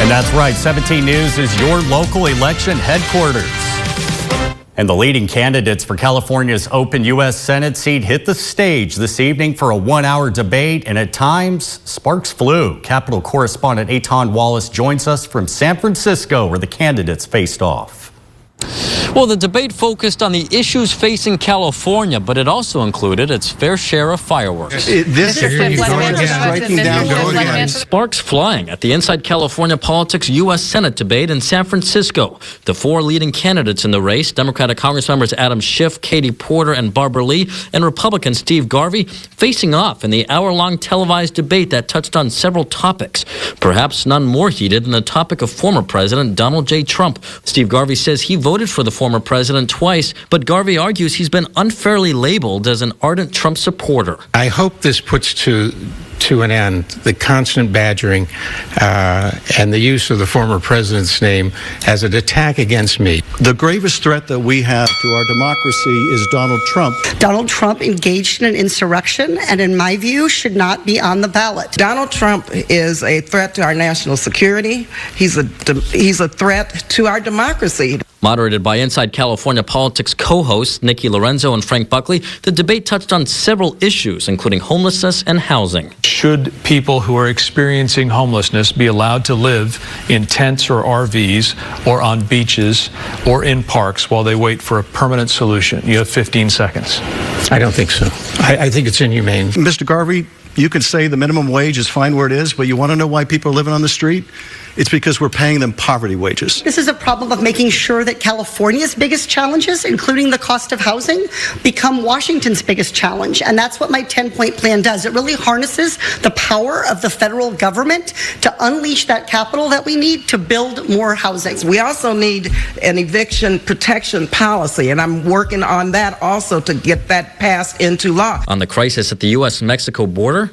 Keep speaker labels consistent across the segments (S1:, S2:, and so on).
S1: And that's right, 17 News is your local election headquarters. And the leading candidates for California's open U.S. Senate seat hit the stage this evening for a one-hour debate, and at times, sparks flew. Capitol correspondent Eitan Wallace joins us from San Francisco, where the candidates faced off.
S2: Well, the debate focused on the issues facing California, but it also included its fair share of fireworks. Sparks flying at the Inside California Politics U.S. Senate debate in San Francisco. The four leading candidates in the race, Democratic Congress members Adam Schiff, Katie Porter, and Barbara Lee, and Republican Steve Garvey, facing off in the hour-long televised debate that touched on several topics, perhaps none more heated than the topic of former President Donald J. Trump. Steve Garvey says he voted for the former president twice, but Garvey argues he's been unfairly labeled as an ardent Trump supporter.
S3: I hope this puts to an end the constant badgering and the use of the former president's name as an attack against me.
S4: The gravest threat that we have to our democracy is Donald Trump.
S5: Donald Trump engaged in an insurrection and, in my view, should not be on the ballot.
S6: Donald Trump is a threat to our national security. He's a threat to our democracy.
S2: Moderated by Inside California Politics co-hosts Nikki Lorenzo and Frank Buckley, the debate touched on several issues, including homelessness and housing.
S7: Should people who are experiencing homelessness be allowed to live in tents or RVs or on beaches or in parks while they wait for a permanent solution? You have 15 seconds.
S3: I don't think so. I think it's inhumane.
S4: Mr. Garvey, you can say the minimum wage is fine where it is, but you want to know why people are living on the street? It's because we're paying them poverty wages.
S5: This is a problem of making sure that California's biggest challenges, including the cost of housing, become Washington's biggest challenge. And that's what my 10-point plan does. It really harnesses the power of the federal government to unleash that capital that we need to build more housing.
S6: We also need an eviction protection policy, and I'm working on that also to get that passed into law.
S2: On the crisis at the U.S.-Mexico border,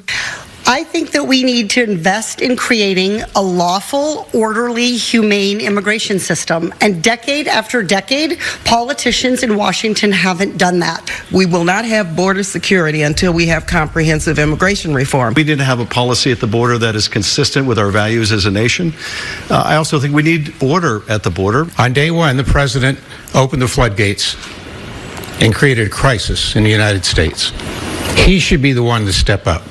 S5: I think that we need to invest in creating a lawful, orderly, humane immigration system. And decade after decade, politicians in Washington haven't done that.
S6: We will not have border security until we have comprehensive immigration reform.
S4: We need to have a policy at the border that is consistent with our values as a nation. I also think we need order at the border.
S3: On day one, the president opened the floodgates and created a crisis in the United States. He should be the one to step up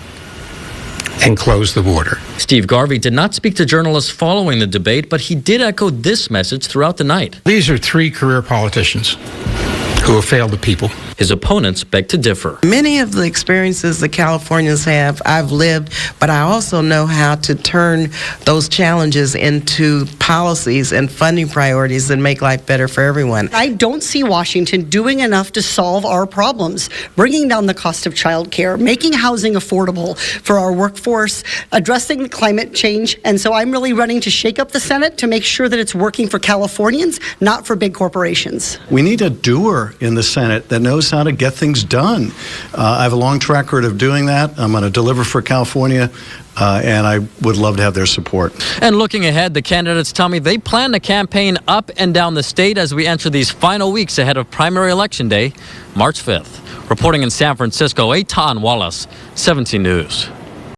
S3: and close the border.
S2: Steve Garvey did not speak to journalists following the debate, but he did echo this message throughout the night.
S3: These are three career politicians who have failed the people.
S2: His opponents beg to differ.
S6: Many of the experiences that Californians have, I've lived, but I also know how to turn those challenges into policies and funding priorities that make life better for everyone.
S5: I don't see Washington doing enough to solve our problems, bringing down the cost of childcare, making housing affordable for our workforce, addressing the climate change. And so I'm really running to shake up the Senate to make sure that it's working for Californians, not for big corporations.
S4: We need a doer in the Senate that knows how to get things done. I have a long track record of doing that. I'm going to deliver for California, and I would love to have their support.
S2: And looking ahead, the candidates tell me they plan to campaign up and down the state as we enter these final weeks ahead of primary election day, March 5th. Reporting in San Francisco, Eitan Wallace, 17 News.